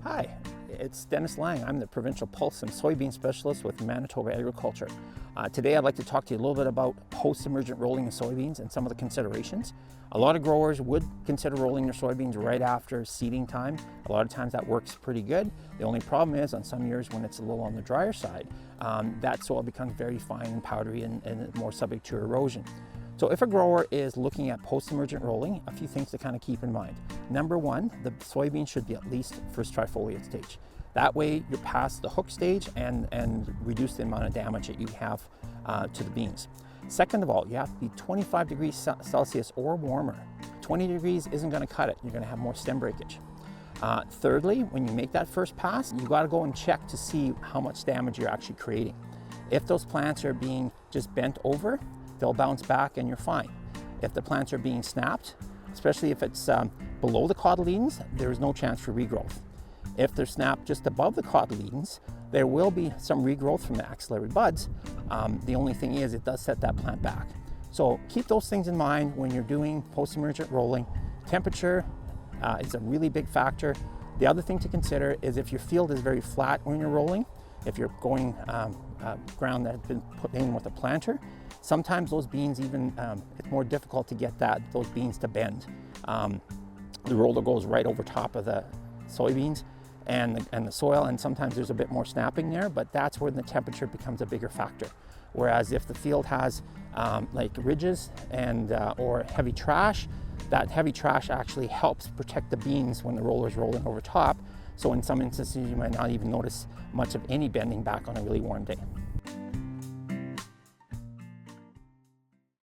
Hi, it's Dennis Lange. I'm the Provincial Pulse and Soybean Specialist with Manitoba Agriculture. Today I'd like to talk to you a little bit about post-emergent rolling of soybeans and some of the considerations. A lot of growers would consider rolling their soybeans right after seeding time. A lot of times that works pretty good. The only problem is on some years when it's a little on the drier side, that soil becomes very fine and powdery and more subject to erosion. So if a grower is looking at post-emergent rolling, a few things to kind of keep in mind. Number one, the soybean should be at least first trifoliate stage. That way you're past the hook stage and reduce the amount of damage that you have to the beans. Second of all, you have to be 25 degrees Celsius or warmer. 20 degrees isn't going to cut it. You're going to have more stem breakage. Thirdly, when you make that first pass, you got to go and check to see how much damage you're actually creating. If those plants are being just bent over, they'll bounce back and you're fine. If the plants are being snapped, especially if it's below the cotyledons, there is no chance for regrowth. If they're snapped just above the cotyledons, there will be some regrowth from the axillary buds. The only thing is it does set that plant back. So keep those things in mind when you're doing post-emergent rolling. Temperature is a really big factor. The other thing to consider is if your field is very flat when you're rolling, if you're going ground that has been put in with a planter, sometimes those beans even, it's more difficult to get those beans to bend. The roller goes right over top of the soybeans and the soil, and sometimes there's a bit more snapping there, but that's where the temperature becomes a bigger factor. Whereas if the field has like ridges and or heavy trash, that heavy trash actually helps protect the beans when the roller is rolling over top. So in some instances, you might not even notice much of any bending back on a really warm day.